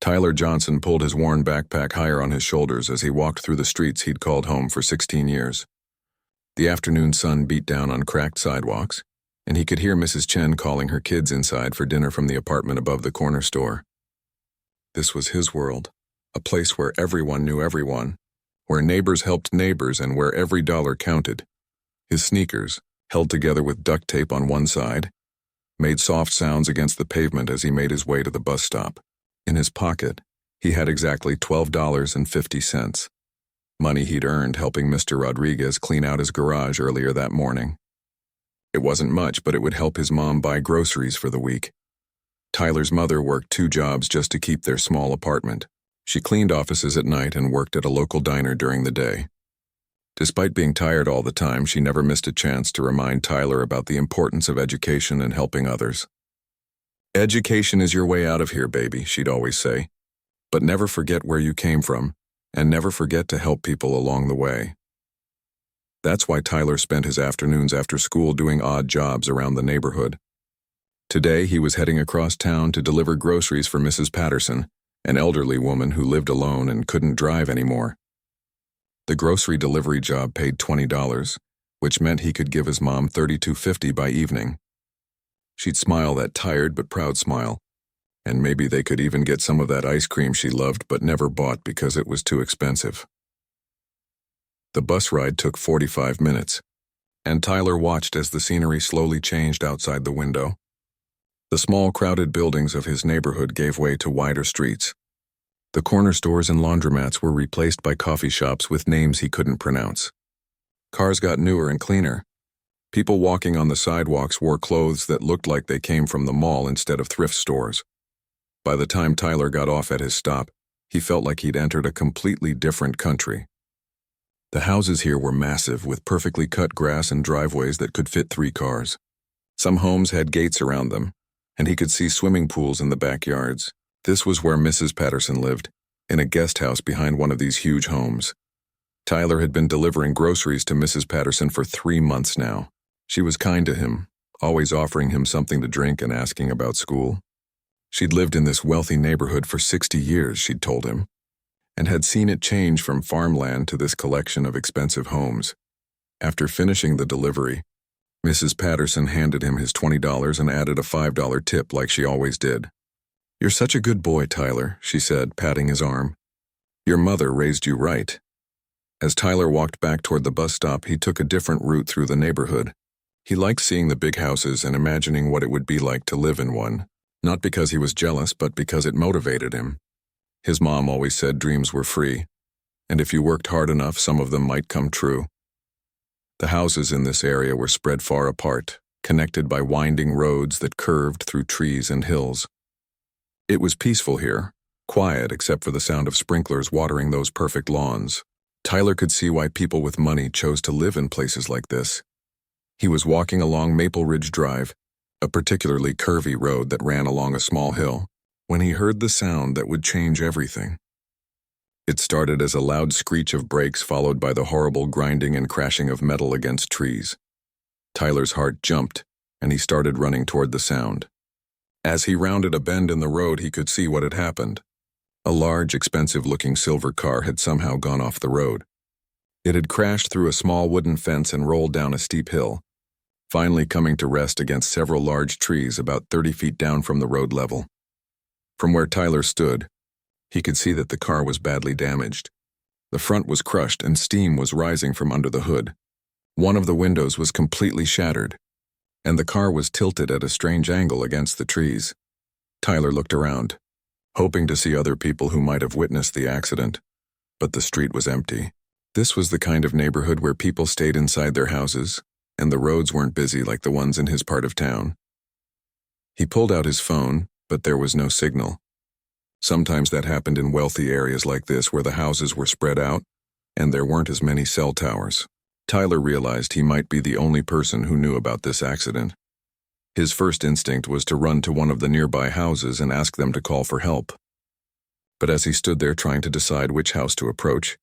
Tyler Johnson pulled his worn backpack higher on his shoulders as he walked through the streets he'd called home for 16 years. The afternoon sun beat down on cracked sidewalks, and he could hear Mrs. Chen calling her kids inside for dinner from the apartment above the corner store. This was his world, a place where everyone knew everyone, where neighbors helped neighbors and where every dollar counted. His sneakers, held together with duct tape on one side, made soft sounds against the pavement as he made his way to the bus stop. In his pocket, he had exactly $12.50, money he'd earned helping Mr. Rodriguez clean out his garage earlier that morning. It wasn't much, but it would help his mom buy groceries for the week. Tyler's mother worked 2 jobs just to keep their small apartment. She cleaned offices at night and worked at a local diner during the day. Despite being tired all the time, she never missed a chance to remind Tyler about the importance of education and helping others. "Education is your way out of here, baby," she'd always say. "But never forget where you came from, and never forget to help people along the way." That's why Tyler spent his afternoons after school doing odd jobs around the neighborhood. Today, he was heading across town to deliver groceries for Mrs. Patterson, an elderly woman who lived alone and couldn't drive anymore. The grocery delivery job paid $20, which meant he could give his mom $32.50 by evening. She'd smile that tired but proud smile, and maybe they could even get some of that ice cream she loved but never bought because it was too expensive. The bus ride took 45 minutes, and Tyler watched as the scenery slowly changed outside the window. The small, crowded buildings of his neighborhood gave way to wider streets. The corner stores and laundromats were replaced by coffee shops with names he couldn't pronounce. Cars got newer and cleaner. People walking on the sidewalks wore clothes that looked like they came from the mall instead of thrift stores. By the time Tyler got off at his stop, he felt like he'd entered a completely different country. The houses here were massive, with perfectly cut grass and driveways that could fit 3 cars. Some homes had gates around them, and he could see swimming pools in the backyards. This was where Mrs. Patterson lived, in a guest house behind one of these huge homes. Tyler had been delivering groceries to Mrs. Patterson for 3 months now. She was kind to him, always offering him something to drink and asking about school. She'd lived in this wealthy neighborhood for 60 years, she'd told him, and had seen it change from farmland to this collection of expensive homes. After finishing the delivery, Mrs. Patterson handed him his $20 and added a $5 tip like she always did. "You're such a good boy, Tyler," she said, patting his arm. "Your mother raised you right." As Tyler walked back toward the bus stop, he took a different route through the neighborhood. He liked seeing the big houses and imagining what it would be like to live in one, not because he was jealous, but because it motivated him. His mom always said dreams were free, and if you worked hard enough, some of them might come true. The houses in this area were spread far apart, connected by winding roads that curved through trees and hills. It was peaceful here, quiet except for the sound of sprinklers watering those perfect lawns. Tyler could see why people with money chose to live in places like this. He was walking along Maple Ridge Drive, a particularly curvy road that ran along a small hill, when he heard the sound that would change everything. It started as a loud screech of brakes followed by the horrible grinding and crashing of metal against trees. Tyler's heart jumped, and he started running toward the sound. As he rounded a bend in the road, he could see what had happened. A large, expensive-looking silver car had somehow gone off the road. It had crashed through a small wooden fence and rolled down a steep hill, finally coming to rest against several large trees about 30 feet down from the road level. From where Tyler stood, he could see that the car was badly damaged. The front was crushed and steam was rising from under the hood. One of the windows was completely shattered, and the car was tilted at a strange angle against the trees. Tyler looked around, hoping to see other people who might have witnessed the accident, but the street was empty. This was the kind of neighborhood where people stayed inside their houses, and the roads weren't busy like the ones in his part of town. He pulled out his phone, but there was no signal. Sometimes that happened in wealthy areas like this where the houses were spread out, and there weren't as many cell towers. Tyler realized he might be the only person who knew about this accident. His first instinct was to run to one of the nearby houses and ask them to call for help. But as he stood there trying to decide which house to approach,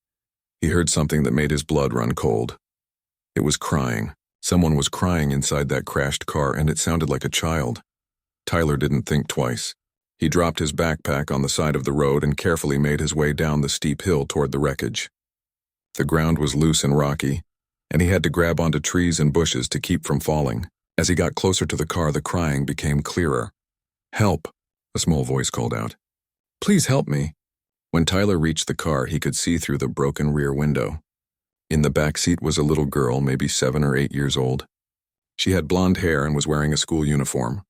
he heard something that made his blood run cold. It was crying. Someone was crying inside that crashed car, and it sounded like a child. Tyler didn't think twice. He dropped his backpack on the side of the road and carefully made his way down the steep hill toward the wreckage. The ground was loose and rocky, and he had to grab onto trees and bushes to keep from falling. As he got closer to the car, the crying became clearer. "Help," a small voice called out. "Please help me." When Tyler reached the car, he could see through the broken rear window. In the back seat was a little girl, maybe 7 or 8 years old. She had blonde hair and was wearing a school uniform.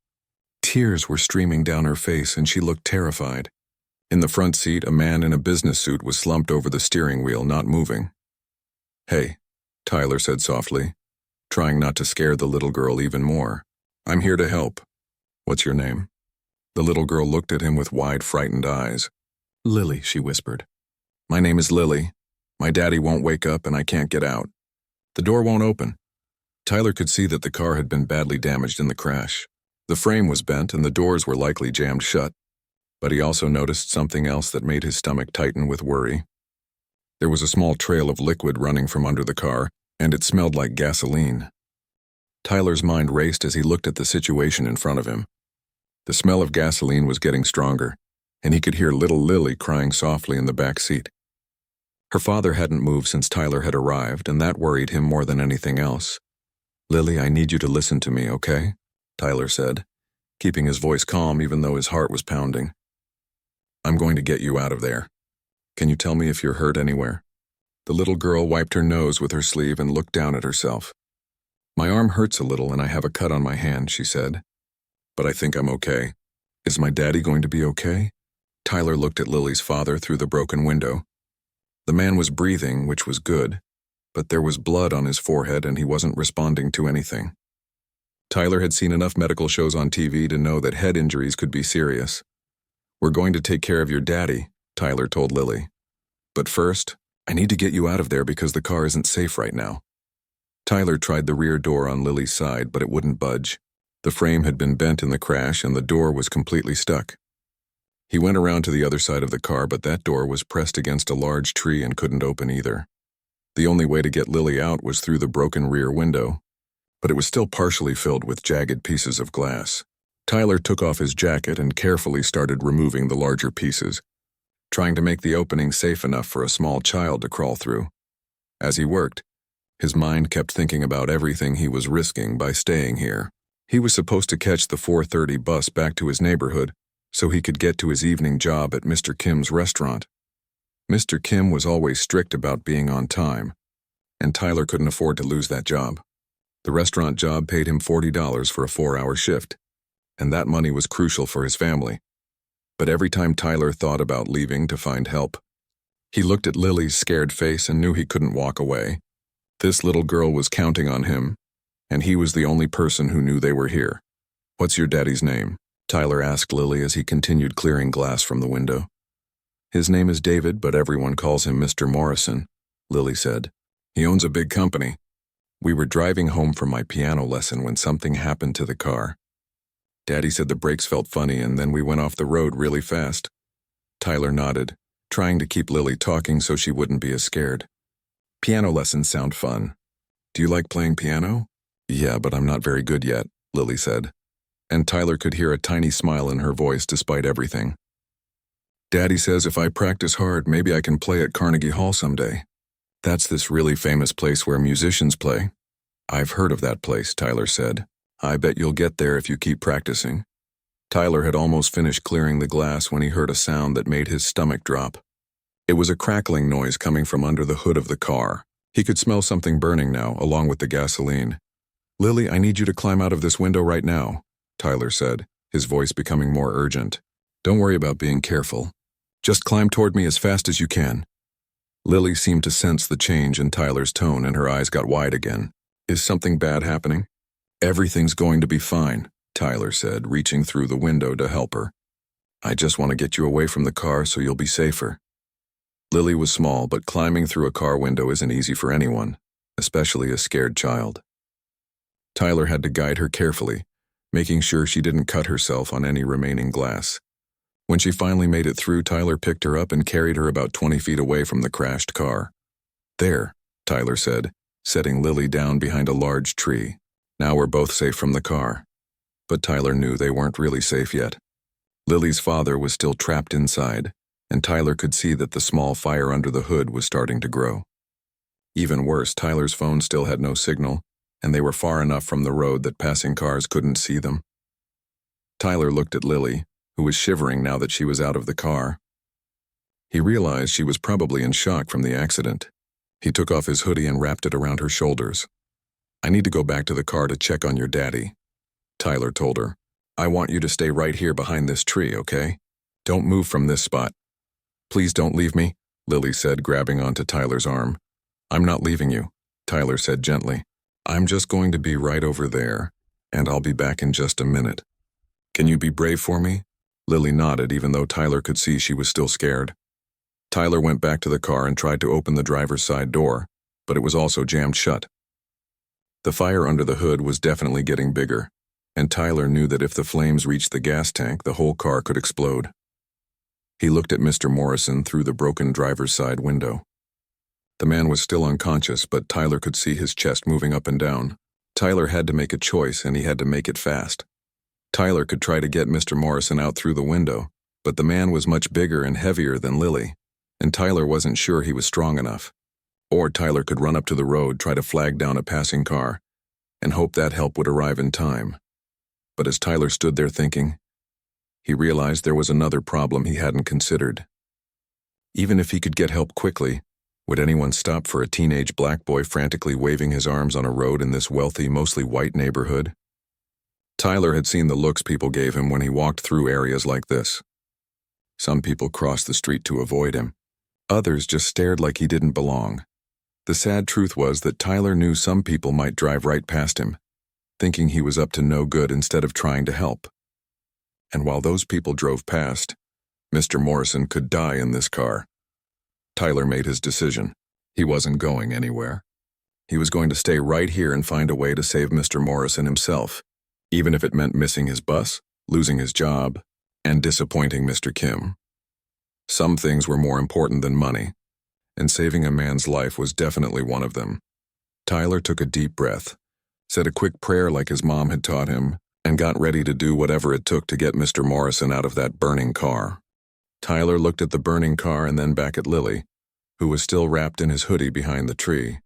Tears were streaming down her face, and she looked terrified. In the front seat, a man in a business suit was slumped over the steering wheel, not moving. "Hey," Tyler said softly, trying not to scare the little girl even more. "I'm here to help. What's your name?" The little girl looked at him with wide, frightened eyes. "Lily," she whispered. "My name is Lily. My daddy won't wake up and I can't get out. The door won't open." Tyler could see that the car had been badly damaged in the crash. The frame was bent and the doors were likely jammed shut. But he also noticed something else that made his stomach tighten with worry. There was a small trail of liquid running from under the car, and it smelled like gasoline. Tyler's mind raced as he looked at the situation in front of him. The smell of gasoline was getting stronger, and he could hear little Lily crying softly in the back seat. Her father hadn't moved since Tyler had arrived, and that worried him more than anything else. "Lily, I need you to listen to me, okay?" Tyler said, keeping his voice calm even though his heart was pounding. "I'm going to get you out of there. Can you tell me if you're hurt anywhere?" The little girl wiped her nose with her sleeve and looked down at herself. "My arm hurts a little and I have a cut on my hand," she said. "But I think I'm okay. Is my daddy going to be okay?" Tyler looked at Lily's father through the broken window. The man was breathing, which was good, but there was blood on his forehead and he wasn't responding to anything. Tyler had seen enough medical shows on TV to know that head injuries could be serious. "We're going to take care of your daddy," Tyler told Lily. "But first, I need to get you out of there because the car isn't safe right now." Tyler tried the rear door on Lily's side, but it wouldn't budge. The frame had been bent in the crash and the door was completely stuck. He went around to the other side of the car, but that door was pressed against a large tree and couldn't open either. The only way to get Lily out was through the broken rear window, but it was still partially filled with jagged pieces of glass. Tyler took off his jacket and carefully started removing the larger pieces, trying to make the opening safe enough for a small child to crawl through. As he worked, his mind kept thinking about everything he was risking by staying here. He was supposed to catch the 4:30 bus back to his neighborhood so he could get to his evening job at Mr. Kim's restaurant. Mr. Kim was always strict about being on time, and Tyler couldn't afford to lose that job. The restaurant job paid him $40 for a 4-hour shift, and that money was crucial for his family. But every time Tyler thought about leaving to find help, he looked at Lily's scared face and knew he couldn't walk away. This little girl was counting on him, and he was the only person who knew they were here. "What's your daddy's name?" Tyler asked Lily as he continued clearing glass from the window. "His name is David, but everyone calls him Mr. Morrison," Lily said. "He owns a big company. We were driving home from my piano lesson when something happened to the car. Daddy said the brakes felt funny and then we went off the road really fast." Tyler nodded, trying to keep Lily talking so she wouldn't be as scared. "Piano lessons sound fun. Do you like playing piano?" "Yeah, but I'm not very good yet," Lily said. And Tyler could hear a tiny smile in her voice despite everything. "Daddy says if I practice hard, maybe I can play at Carnegie Hall someday. That's this really famous place where musicians play." "I've heard of that place," Tyler said. "I bet you'll get there if you keep practicing." Tyler had almost finished clearing the glass when he heard a sound that made his stomach drop. It was a crackling noise coming from under the hood of the car. He could smell something burning now, along with the gasoline. "Lily, I need you to climb out of this window right now," Tyler said, his voice becoming more urgent. "Don't worry about being careful. Just climb toward me as fast as you can." Lily seemed to sense the change in Tyler's tone and her eyes got wide again. "Is something bad happening?" "Everything's going to be fine," Tyler said, reaching through the window to help her. "I just want to get you away from the car so you'll be safer." Lily was small, but climbing through a car window isn't easy for anyone, especially a scared child. Tyler had to guide her carefully, making sure she didn't cut herself on any remaining glass. When she finally made it through, Tyler picked her up and carried her about 20 feet away from the crashed car. "There," Tyler said, setting Lily down behind a large tree. "Now we're both safe from the car." But Tyler knew they weren't really safe yet. Lily's father was still trapped inside, and Tyler could see that the small fire under the hood was starting to grow. Even worse, Tyler's phone still had no signal, and they were far enough from the road that passing cars couldn't see them. Tyler looked at Lily, who was shivering now that she was out of the car. He realized she was probably in shock from the accident. He took off his hoodie and wrapped it around her shoulders. "I need to go back to the car to check on your daddy," Tyler told her. "I want you to stay right here behind this tree, okay? Don't move from this spot." "Please don't leave me," Lily said, grabbing onto Tyler's arm. "I'm not leaving you," Tyler said gently. "I'm just going to be right over there, and I'll be back in just a minute. Can you be brave for me?" Lily nodded, even though Tyler could see she was still scared. Tyler went back to the car and tried to open the driver's side door, but it was also jammed shut. The fire under the hood was definitely getting bigger, and Tyler knew that if the flames reached the gas tank, the whole car could explode. He looked at Mr. Morrison through the broken driver's side window. The man was still unconscious, but Tyler could see his chest moving up and down. Tyler had to make a choice, and he had to make it fast. Tyler could try to get Mr. Morrison out through the window, but the man was much bigger and heavier than Lily, and Tyler wasn't sure he was strong enough. Or Tyler could run up to the road, try to flag down a passing car, and hope that help would arrive in time. But as Tyler stood there thinking, he realized there was another problem he hadn't considered. Even if he could get help quickly, would anyone stop for a teenage black boy frantically waving his arms on a road in this wealthy, mostly white neighborhood? Tyler had seen the looks people gave him when he walked through areas like this. Some people crossed the street to avoid him. Others just stared like he didn't belong. The sad truth was that Tyler knew some people might drive right past him, thinking he was up to no good instead of trying to help. And while those people drove past, Mr. Morrison could die in this car. Tyler made his decision. He wasn't going anywhere. He was going to stay right here and find a way to save Mr. Morrison himself, even if it meant missing his bus, losing his job, and disappointing Mr. Kim. Some things were more important than money, and saving a man's life was definitely one of them. Tyler took a deep breath, said a quick prayer like his mom had taught him, and got ready to do whatever it took to get Mr. Morrison out of that burning car. Tyler looked at the burning car and then back at Lily, who was still wrapped in his hoodie behind the tree.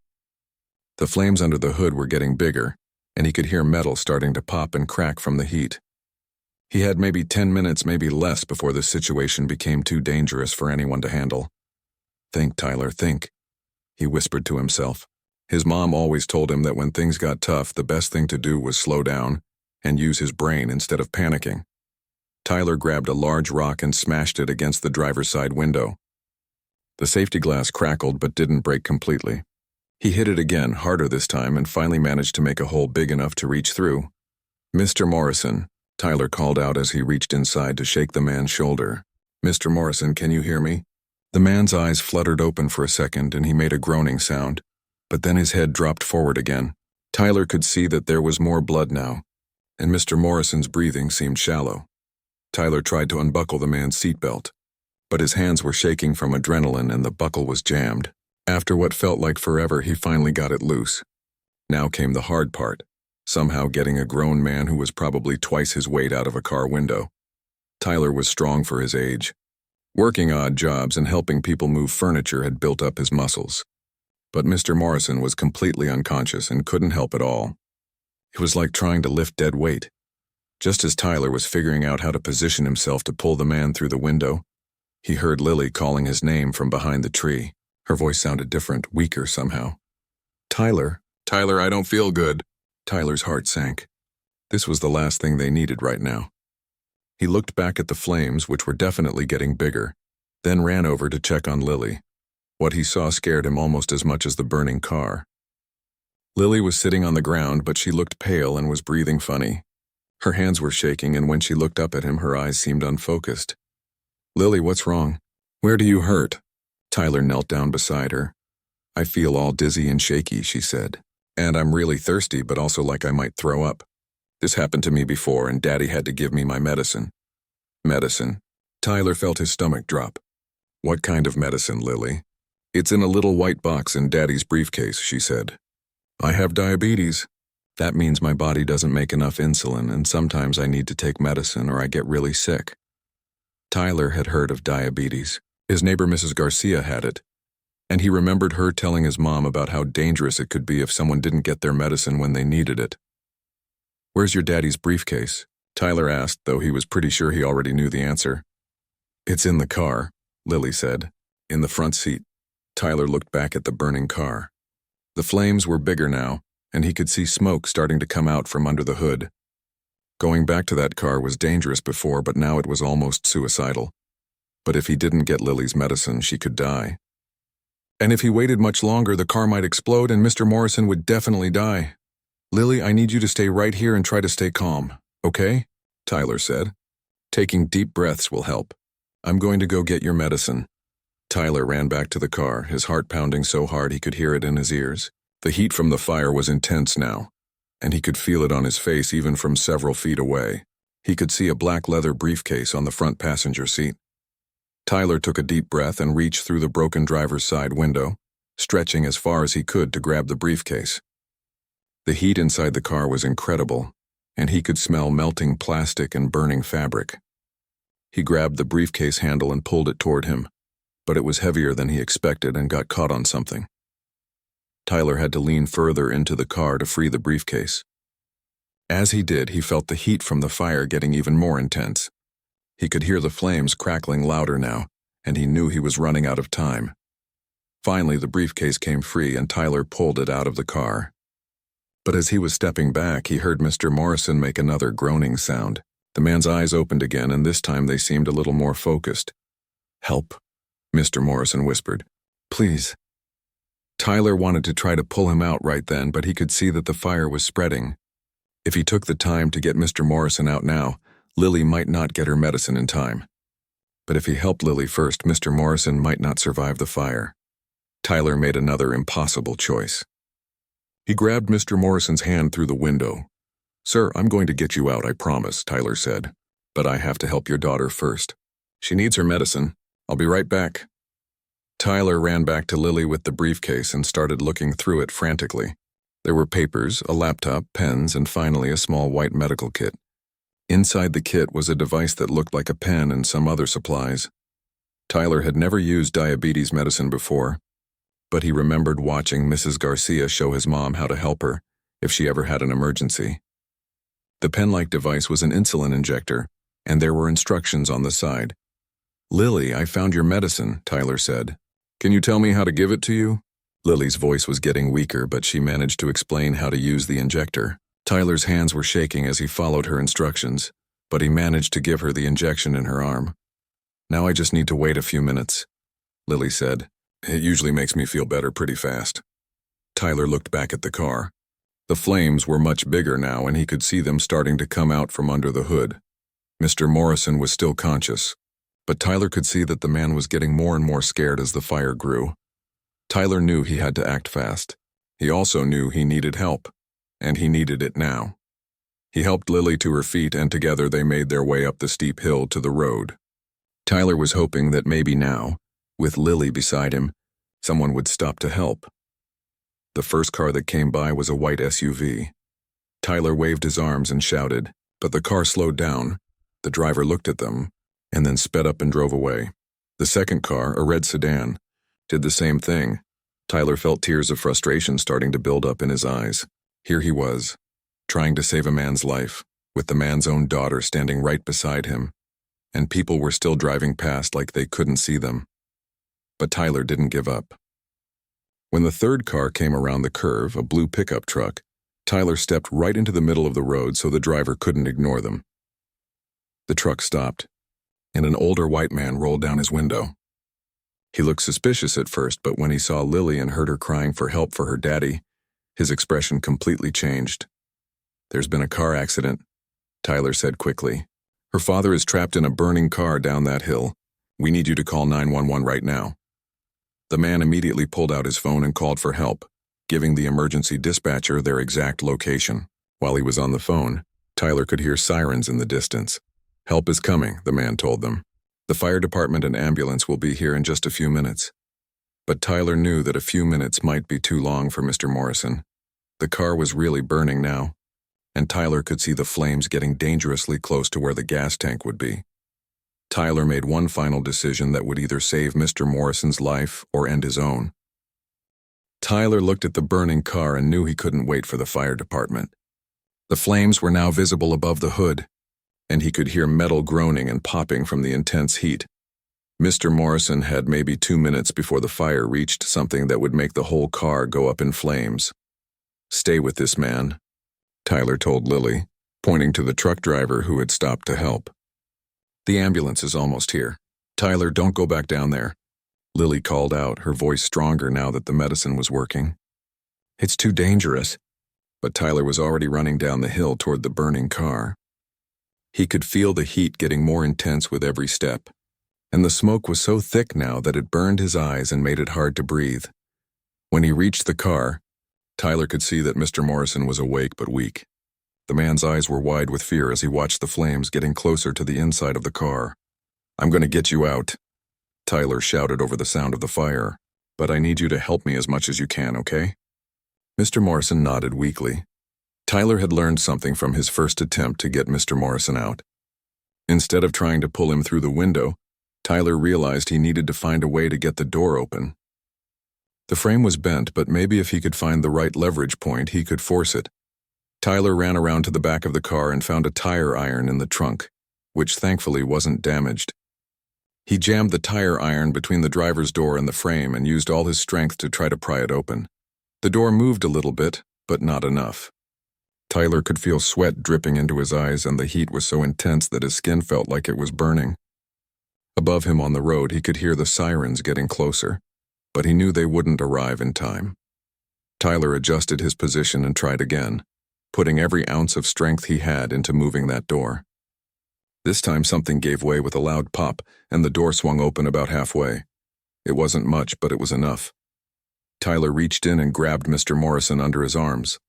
The flames under the hood were getting bigger, and he could hear metal starting to pop and crack from the heat. He had maybe 10 minutes, maybe less, before the situation became too dangerous for anyone to handle. "Think, Tyler, think," he whispered to himself. His mom always told him that when things got tough, the best thing to do was slow down and use his brain instead of panicking. Tyler grabbed a large rock and smashed it against the driver's side window. The safety glass crackled but didn't break completely. He hit it again, harder this time, and finally managed to make a hole big enough to reach through. "Mr. Morrison," Tyler called out as he reached inside to shake the man's shoulder. "Mr. Morrison, can you hear me?" The man's eyes fluttered open for a second and he made a groaning sound, but then his head dropped forward again. Tyler could see that there was more blood now, and Mr. Morrison's breathing seemed shallow. Tyler tried to unbuckle the man's seatbelt, but his hands were shaking from adrenaline and the buckle was jammed. After what felt like forever, he finally got it loose. Now came the hard part, somehow getting a grown man who was probably twice his weight out of a car window. Tyler was strong for his age. Working odd jobs and helping people move furniture had built up his muscles. But Mr. Morrison was completely unconscious and couldn't help at all. It was like trying to lift dead weight. Just as Tyler was figuring out how to position himself to pull the man through the window, he heard Lily calling his name from behind the tree. Her voice sounded different, weaker somehow. "Tyler, Tyler, I don't feel good." Tyler's heart sank. This was the last thing they needed right now. He looked back at the flames, which were definitely getting bigger, then ran over to check on Lily. What he saw scared him almost as much as the burning car. Lily was sitting on the ground, but she looked pale and was breathing funny. Her hands were shaking, and when she looked up at him, her eyes seemed unfocused. "Lily, what's wrong? Where do you hurt?" Tyler knelt down beside her. "I feel all dizzy and shaky," she said. "And I'm really thirsty, but also like I might throw up. This happened to me before, and Daddy had to give me my medicine." "Medicine?" Tyler felt his stomach drop. "What kind of medicine, Lily?" "It's in a little white box in Daddy's briefcase," she said. "I have diabetes. That means my body doesn't make enough insulin, and sometimes I need to take medicine or I get really sick. Tyler had heard of diabetes. His neighbor Mrs. Garcia had it, and he remembered her telling his mom about how dangerous it could be if someone didn't get their medicine when they needed it. "Where's your daddy's briefcase?" Tyler asked, though he was pretty sure he already knew the answer. "It's in the car," Lily said. "In the front seat." Tyler looked back at the burning car. The flames were bigger now, and he could see smoke starting to come out from under the hood. Going back to that car was dangerous before, but now it was almost suicidal. But if he didn't get Lily's medicine, she could die. And if he waited much longer, the car might explode and Mr. Morrison would definitely die. "Lily, I need you to stay right here and try to stay calm, okay?" Tyler said. "Taking deep breaths will help. I'm going to go get your medicine." Tyler ran back to the car, his heart pounding so hard he could hear it in his ears. The heat from the fire was intense now, and he could feel it on his face even from several feet away. He could see a black leather briefcase on the front passenger seat. Tyler took a deep breath and reached through the broken driver's side window, stretching as far as he could to grab the briefcase. The heat inside the car was incredible, and he could smell melting plastic and burning fabric. He grabbed the briefcase handle and pulled it toward him, but it was heavier than he expected and got caught on something. Tyler had to lean further into the car to free the briefcase. As he did, he felt the heat from the fire getting even more intense. He could hear the flames crackling louder now, and he knew he was running out of time. Finally, the briefcase came free and Tyler pulled it out of the car. But as he was stepping back, he heard Mr. Morrison make another groaning sound. The man's eyes opened again, and this time they seemed a little more focused. "Help," Mr. Morrison whispered. "Please." Tyler wanted to try to pull him out right then, but he could see that the fire was spreading. If he took the time to get Mr. Morrison out now, Lily might not get her medicine in time. But if he helped Lily first, Mr. Morrison might not survive the fire. Tyler made another impossible choice. He grabbed Mr. Morrison's hand through the window. "Sir, I'm going to get you out, I promise," Tyler said. "But I have to help your daughter first. She needs her medicine. I'll be right back." Tyler ran back to Lily with the briefcase and started looking through it frantically. There were papers, a laptop, pens, and finally a small white medical kit. Inside the kit was a device that looked like a pen and some other supplies. Tyler had never used diabetes medicine before, but he remembered watching Mrs. Garcia show his mom how to help her if she ever had an emergency. The pen-like device was an insulin injector, and there were instructions on the side. "Lily, I found your medicine," Tyler said. "Can you tell me how to give it to you?" Lily's voice was getting weaker, but she managed to explain how to use the injector. Tyler's hands were shaking as he followed her instructions, but he managed to give her the injection in her arm. "Now I just need to wait a few minutes," Lily said. "It usually makes me feel better pretty fast." Tyler looked back at the car. The flames were much bigger now, and he could see them starting to come out from under the hood. Mr. Morrison was still conscious, but Tyler could see that the man was getting more and more scared as the fire grew. Tyler knew he had to act fast. He also knew he needed help, and he needed it now. He helped Lily to her feet, and together they made their way up the steep hill to the road. Tyler was hoping that maybe now, with Lily beside him, someone would stop to help. The first car that came by was a white SUV. Tyler waved his arms and shouted, but the car slowed down. The driver looked at them, and then sped up and drove away. The second car, a red sedan, did the same thing. Tyler felt tears of frustration starting to build up in his eyes. Here he was, trying to save a man's life, with the man's own daughter standing right beside him, and people were still driving past like they couldn't see them. But Tyler didn't give up. When the third car came around the curve, a blue pickup truck, Tyler stepped right into the middle of the road so the driver couldn't ignore them. The truck stopped, and an older white man rolled down his window. He looked suspicious at first, but when he saw Lily and heard her crying for help for her daddy, his expression completely changed. "There's been a car accident," Tyler said quickly. "Her father is trapped in a burning car down that hill. We need you to call 911 right now." The man immediately pulled out his phone and called for help, giving the emergency dispatcher their exact location. While he was on the phone, Tyler could hear sirens in the distance. "Help is coming," the man told them. "The fire department and ambulance will be here in just a few minutes." But Tyler knew that a few minutes might be too long for Mr. Morrison. The car was really burning now, and Tyler could see the flames getting dangerously close to where the gas tank would be. Tyler made one final decision that would either save Mr. Morrison's life or end his own. Tyler looked at the burning car and knew he couldn't wait for the fire department. The flames were now visible above the hood, and he could hear metal groaning and popping from the intense heat. Mr. Morrison had maybe 2 minutes before the fire reached something that would make the whole car go up in flames. "Stay with this man," Tyler told Lily, pointing to the truck driver who had stopped to help. "The ambulance is almost here. Tyler, don't go back down there," Lily called out, her voice stronger now that the medicine was working. "It's too dangerous." But Tyler was already running down the hill toward the burning car. He could feel the heat getting more intense with every step, and the smoke was so thick now that it burned his eyes and made it hard to breathe. When he reached the car, Tyler could see that Mr. Morrison was awake but weak. The man's eyes were wide with fear as he watched the flames getting closer to the inside of the car. "I'm going to get you out," Tyler shouted over the sound of the fire, "but I need you to help me as much as you can, okay?" Mr. Morrison nodded weakly. Tyler had learned something from his first attempt to get Mr. Morrison out. Instead of trying to pull him through the window, Tyler realized he needed to find a way to get the door open. The frame was bent, but maybe if he could find the right leverage point, he could force it. Tyler ran around to the back of the car and found a tire iron in the trunk, which thankfully wasn't damaged. He jammed the tire iron between the driver's door and the frame and used all his strength to try to pry it open. The door moved a little bit, but not enough. Tyler could feel sweat dripping into his eyes, and the heat was so intense that his skin felt like it was burning. Above him on the road, he could hear the sirens getting closer, but he knew they wouldn't arrive in time. Tyler adjusted his position and tried again, putting every ounce of strength he had into moving that door. This time something gave way with a loud pop, and the door swung open about halfway. It wasn't much, but it was enough. Tyler reached in and grabbed Mr. Morrison under his arms.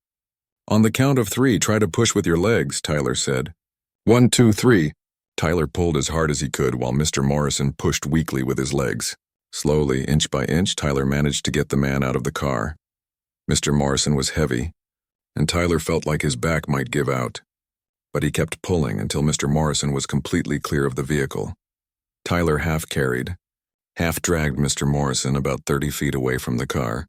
"On the count of 3, try to push with your legs," Tyler said. 1, 2, 3. Tyler pulled as hard as he could while Mr. Morrison pushed weakly with his legs. Slowly, inch by inch, Tyler managed to get the man out of the car. Mr. Morrison was heavy, and Tyler felt like his back might give out. But he kept pulling until Mr. Morrison was completely clear of the vehicle. Tyler half-carried, half-dragged Mr. Morrison about 30 feet away from the car.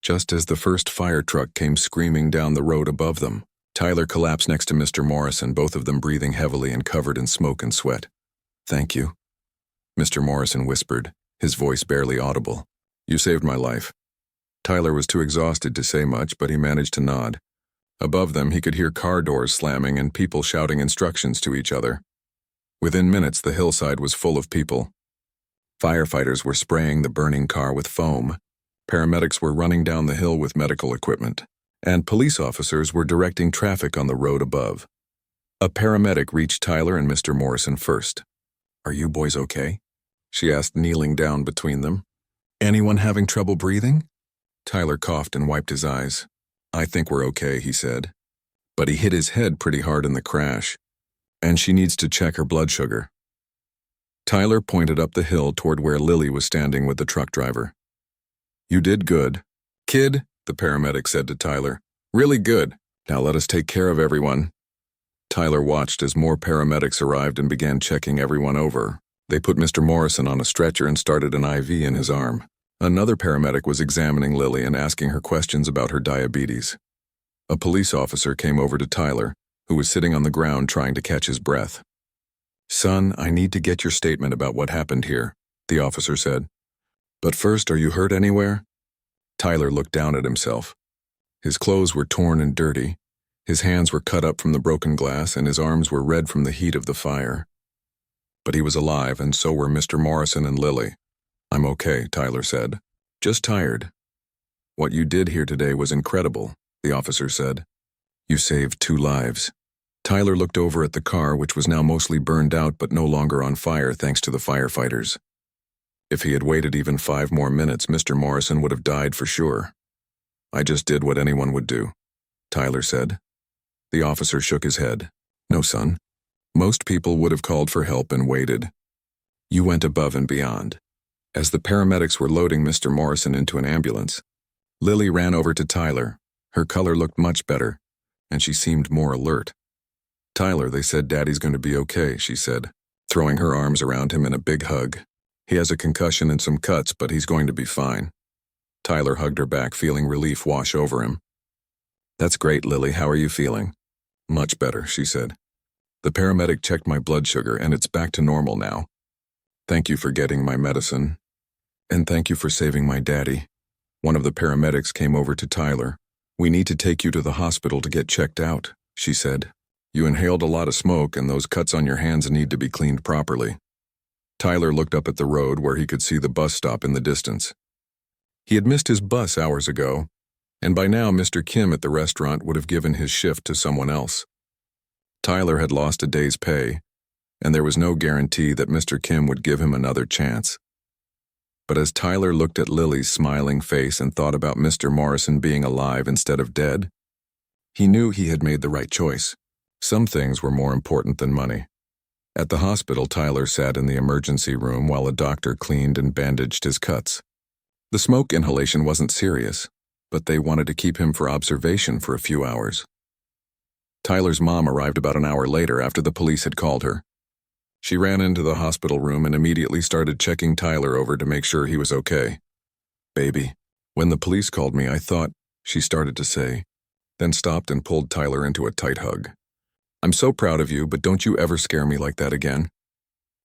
Just as the first fire truck came screaming down the road above them, Tyler collapsed next to Mr. Morrison, both of them breathing heavily and covered in smoke and sweat. "Thank you," Mr. Morrison whispered, his voice barely audible. "You saved my life." Tyler was too exhausted to say much, but he managed to nod. Above them, he could hear car doors slamming and people shouting instructions to each other. Within minutes, the hillside was full of people. Firefighters were spraying the burning car with foam. Paramedics were running down the hill with medical equipment, and police officers were directing traffic on the road above. A paramedic reached Tyler and Mr. Morrison first. "Are you boys okay?" she asked, kneeling down between them. "Anyone having trouble breathing?" Tyler coughed and wiped his eyes. "I think we're okay," he said. "But he hit his head pretty hard in the crash, and she needs to check her blood sugar." Tyler pointed up the hill toward where Lily was standing with the truck driver. "You did good, kid," the paramedic said to Tyler. "Really good. Now let us take care of everyone." Tyler watched as more paramedics arrived and began checking everyone over. They put Mr. Morrison on a stretcher and started an IV in his arm. Another paramedic was examining Lily and asking her questions about her diabetes. A police officer came over to Tyler, who was sitting on the ground trying to catch his breath. "Son, I need to get your statement about what happened here," the officer said. "But first, are you hurt anywhere?" Tyler looked down at himself. His clothes were torn and dirty. His hands were cut up from the broken glass, and his arms were red from the heat of the fire. But he was alive, and so were Mr. Morrison and Lily. "I'm okay," Tyler said. "Just tired." "What you did here today was incredible," the officer said. "You saved 2 lives." Tyler looked over at the car, which was now mostly burned out but no longer on fire thanks to the firefighters. If he had waited even 5 more minutes, Mr. Morrison would have died for sure. "I just did what anyone would do," Tyler said. The officer shook his head. "No, son. Most people would have called for help and waited. You went above and beyond." As the paramedics were loading Mr. Morrison into an ambulance, Lily ran over to Tyler. Her color looked much better, and she seemed more alert. "Tyler, they said Daddy's going to be okay," she said. throwing her arms around him in a big hug. He has a concussion and some cuts, but he's going to be fine. Tyler hugged her back, feeling relief wash over him. That's great, Lily. How are you feeling? Much better, she said. The paramedic checked my blood sugar and it's back to normal now. Thank you for getting my medicine. And thank you for saving my daddy. One of the paramedics came over to Tyler. We need to take you to the hospital to get checked out, she said. You inhaled a lot of smoke and those cuts on your hands need to be cleaned properly. Tyler looked up at the road where he could see the bus stop in the distance. He had missed his bus hours ago, and by now Mr. Kim at the restaurant would have given his shift to someone else. Tyler had lost a day's pay, and there was no guarantee that Mr. Kim would give him another chance. But as Tyler looked at Lily's smiling face and thought about Mr. Morrison being alive instead of dead, he knew he had made the right choice. Some things were more important than money. At the hospital, Tyler sat in the emergency room while a doctor cleaned and bandaged his cuts. The smoke inhalation wasn't serious, but they wanted to keep him for observation for a few hours. Tyler's mom arrived about an hour later after the police had called her. She ran into the hospital room and immediately started checking Tyler over to make sure he was okay. Baby, when the police called me, I thought, she started to say, then stopped and pulled Tyler into a tight hug. I'm so proud of you, but don't you ever scare me like that again.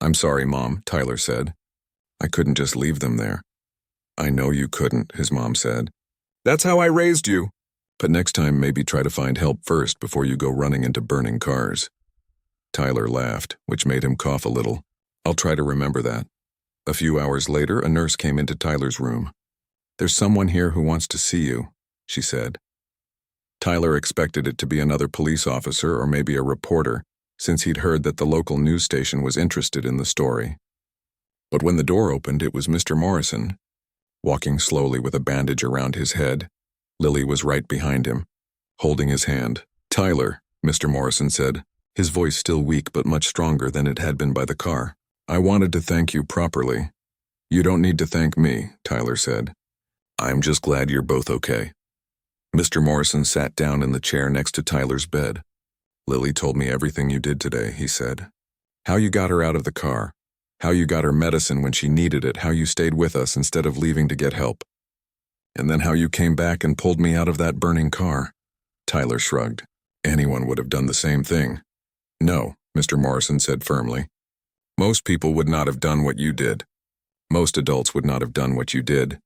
I'm sorry, Mom, Tyler said. I couldn't just leave them there. I know you couldn't, his mom said. That's how I raised you. But next time maybe try to find help first before you go running into burning cars. Tyler laughed, which made him cough a little. I'll try to remember that. A few hours later, a nurse came into Tyler's room. There's someone here who wants to see you, she said. Tyler expected it to be another police officer or maybe a reporter, since he'd heard that the local news station was interested in the story. But when the door opened, it was Mr. Morrison. Walking slowly with a bandage around his head, Lily was right behind him, holding his hand. Tyler, Mr. Morrison said, his voice still weak but much stronger than it had been by the car. I wanted to thank you properly. You don't need to thank me, Tyler said. I'm just glad you're both okay. Mr. Morrison sat down in the chair next to Tyler's bed. Lily told me everything you did today, he said. How you got her out of the car, how you got her medicine when she needed it, how you stayed with us instead of leaving to get help. And then how you came back and pulled me out of that burning car. Tyler shrugged. Anyone would have done the same thing. No, Mr. Morrison said firmly. Most people would not have done what you did. Most adults would not have done what you did.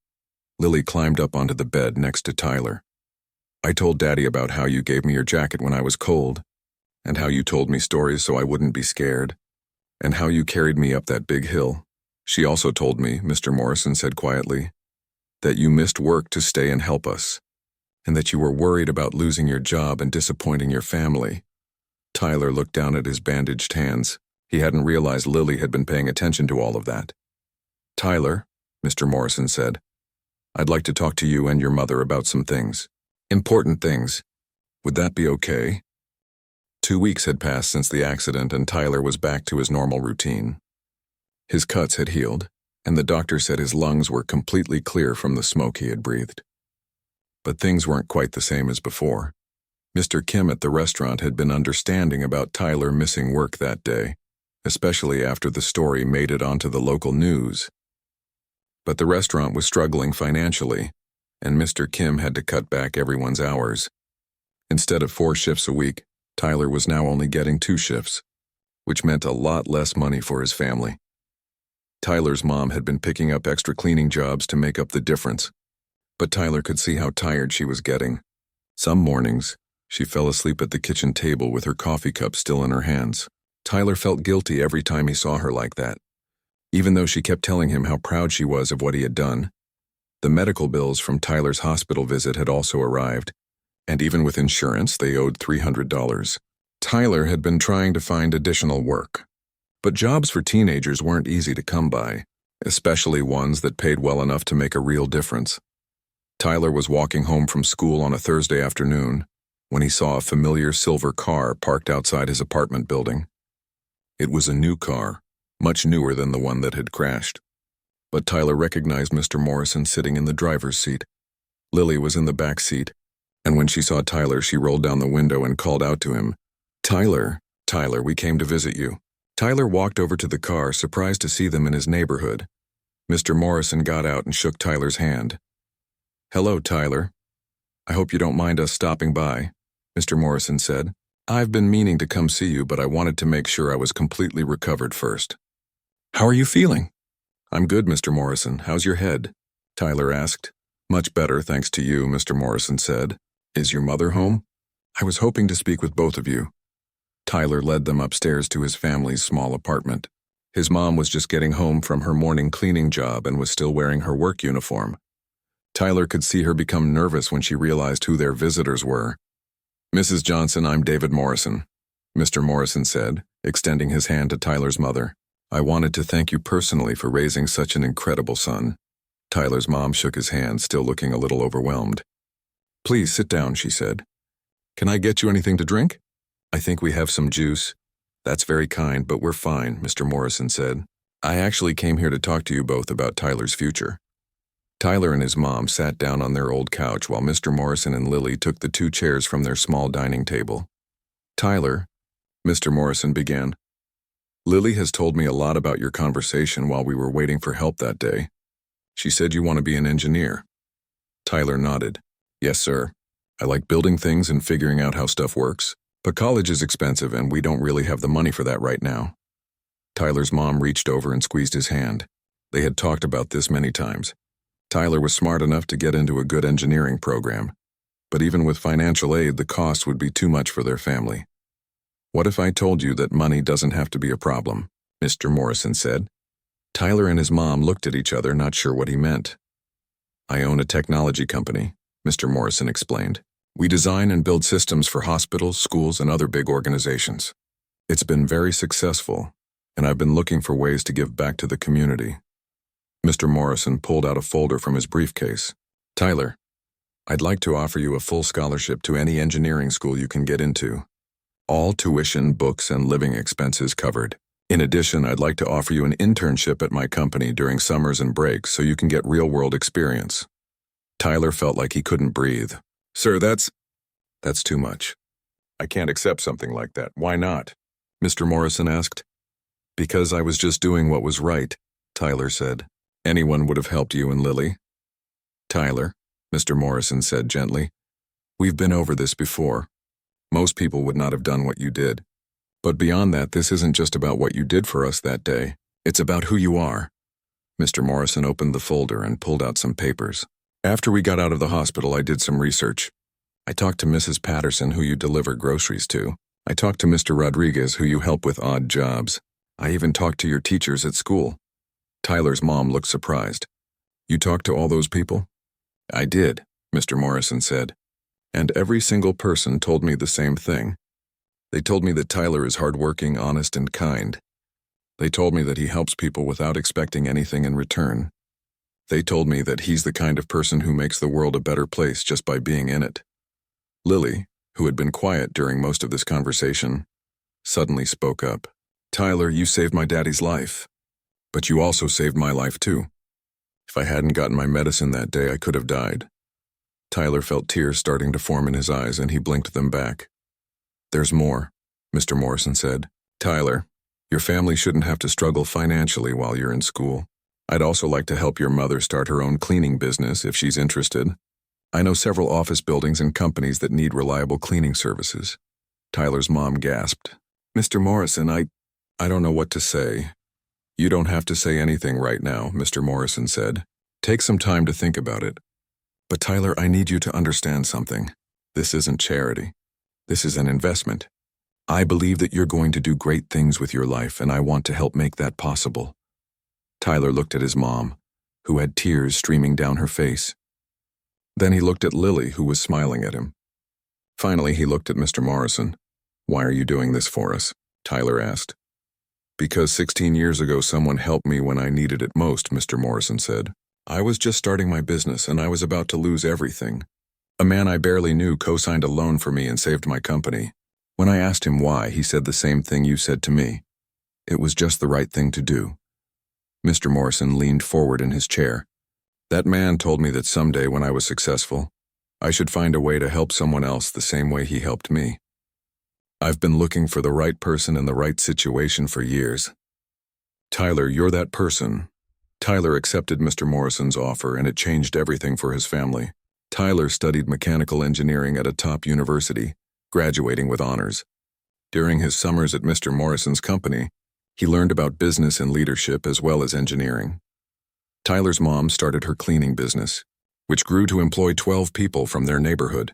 Lily climbed up onto the bed next to Tyler. I told Daddy about how you gave me your jacket when I was cold, and how you told me stories so I wouldn't be scared, and how you carried me up that big hill. She also told me, Mr. Morrison said quietly, that you missed work to stay and help us, and that you were worried about losing your job and disappointing your family. Tyler looked down at his bandaged hands. He hadn't realized Lily had been paying attention to all of that. Tyler, Mr. Morrison said, I'd like to talk to you and your mother about some things. Important things. Would that be okay? 2 weeks had passed since the accident and Tyler was back to his normal routine. His cuts had healed, and the doctor said his lungs were completely clear from the smoke he had breathed. But things weren't quite the same as before. Mr. Kim at the restaurant had been understanding about Tyler missing work that day, especially after the story made it onto the local news. But the restaurant was struggling financially, and Mr. Kim had to cut back everyone's hours. Instead of 4 shifts a week, Tyler was now only getting 2 shifts, which meant a lot less money for his family. Tyler's mom had been picking up extra cleaning jobs to make up the difference, but Tyler could see how tired she was getting. Some mornings, she fell asleep at the kitchen table with her coffee cup still in her hands. Tyler felt guilty every time he saw her like that. Even though she kept telling him how proud she was of what he had done, the medical bills from Tyler's hospital visit had also arrived, and even with insurance, they owed $300. Tyler had been trying to find additional work, but jobs for teenagers weren't easy to come by, especially ones that paid well enough to make a real difference. Tyler was walking home from school on a Thursday afternoon when he saw a familiar silver car parked outside his apartment building. It was a new car, much newer than the one that had crashed. But Tyler recognized Mr. Morrison sitting in the driver's seat. Lily was in the back seat, and when she saw Tyler, she rolled down the window and called out to him, Tyler, we came to visit you. Tyler walked over to the car, surprised to see them in his neighborhood. Mr. Morrison got out and shook Tyler's hand. "Hello, Tyler. I hope you don't mind us stopping by," Mr. Morrison said. "I've been meaning to come see you, but I wanted to make sure I was completely recovered first." "How are you feeling?" "I'm good, Mr. Morrison. How's your head?" Tyler asked. "Much better, thanks to you," Mr. Morrison said. "Is your mother home?" "I was hoping to speak with both of you." Tyler led them upstairs to his family's small apartment. His mom was just getting home from her morning cleaning job and was still wearing her work uniform. Tyler could see her become nervous when she realized who their visitors were. "Mrs. Johnson, I'm David Morrison," Mr. Morrison said, extending his hand to Tyler's mother. "I wanted to thank you personally for raising such an incredible son." Tyler's mom shook his hand, still looking a little overwhelmed. "Please sit down," she said. "Can I get you anything to drink?" "I think we have some juice." "That's very kind, but we're fine," Mr. Morrison said. "I actually came here to talk to you both about Tyler's future." Tyler and his mom sat down on their old couch while Mr. Morrison and Lily took the 2 chairs from their small dining table. "Tyler," Mr. Morrison began, "Lily has told me a lot about your conversation while we were waiting for help that day. She said you want to be an engineer." Tyler nodded. "Yes, sir. I like building things and figuring out how stuff works. But college is expensive and we don't really have the money for that right now." Tyler's mom reached over and squeezed his hand. They had talked about this many times. Tyler was smart enough to get into a good engineering program. But even with financial aid, the cost would be too much for their family. "What if I told you that money doesn't have to be a problem?" Mr. Morrison said. Tyler and his mom looked at each other, not sure what he meant. "I own a technology company," Mr. Morrison explained. "We design and build systems for hospitals, schools, and other big organizations. It's been very successful, and I've been looking for ways to give back to the community." Mr. Morrison pulled out a folder from his briefcase. "Tyler, I'd like to offer you a full scholarship to any engineering school you can get into. All tuition, books, and living expenses covered. In addition, I'd like to offer you an internship at my company during summers and breaks so you can get real-world experience." Tyler felt like he couldn't breathe. "Sir, that's too much. I can't accept something like that. Why not?" Mr. Morrison asked. "Because I was just doing what was right," Tyler said. "Anyone would have helped you and Lily." "Tyler," Mr. Morrison said gently, "we've been over this before. Most people would not have done what you did. But beyond that, this isn't just about what you did for us that day. It's about who you are." Mr. Morrison opened the folder and pulled out some papers. "After we got out of the hospital, I did some research. I talked to Mrs. Patterson, who you deliver groceries to. I talked to Mr. Rodriguez, who you help with odd jobs. I even talked to your teachers at school." Tyler's mom looked surprised. "You talked to all those people?" "I did," Mr. Morrison said. "And every single person told me the same thing. They told me that Tyler is hardworking, honest, and kind. They told me that he helps people without expecting anything in return. They told me that he's the kind of person who makes the world a better place just by being in it." Lily, who had been quiet during most of this conversation, suddenly spoke up. "Tyler, you saved my daddy's life. But you also saved my life too. If I hadn't gotten my medicine that day, I could have died." Tyler felt tears starting to form in his eyes, and he blinked them back. "There's more," Mr. Morrison said. "Tyler, your family shouldn't have to struggle financially while you're in school. I'd also like to help your mother start her own cleaning business if she's interested. I know several office buildings and companies that need reliable cleaning services." Tyler's mom gasped. "Mr. Morrison, I don't know what to say." "You don't have to say anything right now," Mr. Morrison said. "Take some time to think about it. But Tyler, I need you to understand something. This isn't charity. This is an investment. I believe that you're going to do great things with your life, and I want to help make that possible." Tyler looked at his mom, who had tears streaming down her face. Then he looked at Lily, who was smiling at him. Finally, he looked at Mr. Morrison. "Why are you doing this for us?" Tyler asked. "Because 16 years ago someone helped me when I needed it most," Mr. Morrison said. "I was just starting my business and I was about to lose everything. A man I barely knew co-signed a loan for me and saved my company. When I asked him why, he said the same thing you said to me. It was just the right thing to do." Mr. Morrison leaned forward in his chair. "That man told me that someday when I was successful, I should find a way to help someone else the same way he helped me. I've been looking for the right person in the right situation for years. Tyler, you're that person. Tyler accepted Mr. Morrison's offer, and it changed everything for his family. Tyler studied mechanical engineering at a top university, graduating with honors. During his summers at Mr. Morrison's company, he learned about business and leadership as well as engineering. Tyler's mom started her cleaning business, which grew to employ 12 people from their neighborhood.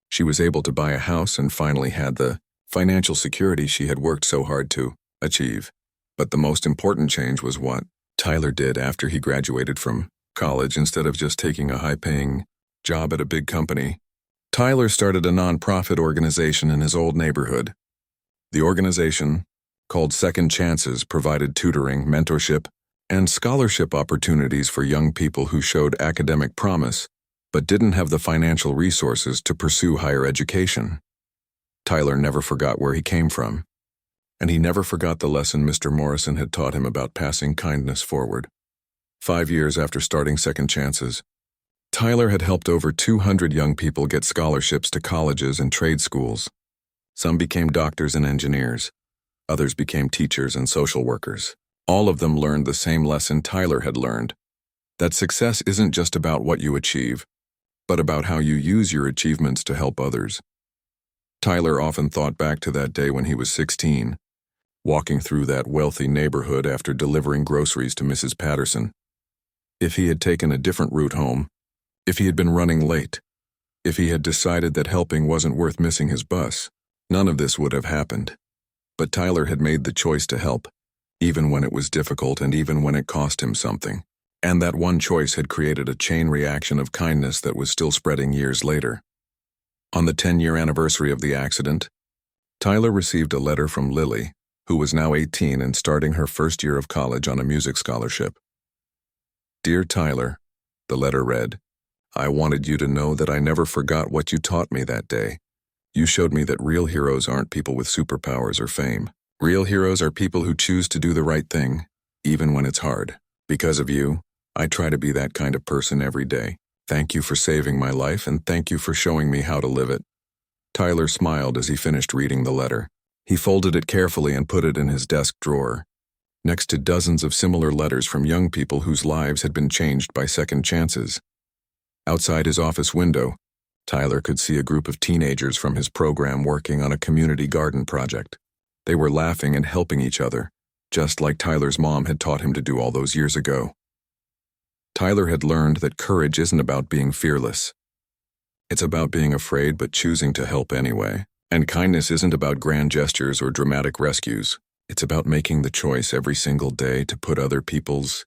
She was able to buy a house and finally had the financial security she had worked so hard to achieve. But the most important change was what Tyler did after he graduated from college. Instead of just taking a high-paying job at a big company, Tyler started a nonprofit organization in his old neighborhood. The organization, called Second Chances, provided tutoring, mentorship, and scholarship opportunities for young people who showed academic promise but didn't have the financial resources to pursue higher education. Tyler never forgot where he came from, and he never forgot the lesson Mr. Morrison had taught him about passing kindness forward. 5 years after starting Second Chances, Tyler had helped over 200 young people get scholarships to colleges and trade schools. Some became doctors and engineers. Others became teachers and social workers. All of them learned the same lesson Tyler had learned, that success isn't just about what you achieve, but about how you use your achievements to help others. Tyler often thought back to that day when he was 16, walking through that wealthy neighborhood after delivering groceries to Mrs. Patterson. If he had taken a different route home, if he had been running late, if he had decided that helping wasn't worth missing his bus, none of this would have happened. But Tyler had made the choice to help, even when it was difficult and even when it cost him something. And that one choice had created a chain reaction of kindness that was still spreading years later. On the 10-year anniversary of the accident, Tyler received a letter from Lily, who was now 18 and starting her first year of college on a music scholarship. "Dear Tyler," the letter read, "I wanted you to know that I never forgot what you taught me that day. You showed me that real heroes aren't people with superpowers or fame. Real heroes are people who choose to do the right thing, even when it's hard. Because of you, I try to be that kind of person every day. Thank you for saving my life, and thank you for showing me how to live it." Tyler smiled as he finished reading the letter. He folded it carefully and put it in his desk drawer, next to dozens of similar letters from young people whose lives had been changed by second chances. Outside his office window, Tyler could see a group of teenagers from his program working on a community garden project. They were laughing and helping each other, just like Tyler's mom had taught him to do all those years ago. Tyler had learned that courage isn't about being fearless. It's about being afraid but choosing to help anyway. And kindness isn't about grand gestures or dramatic rescues. It's about making the choice every single day to put other people's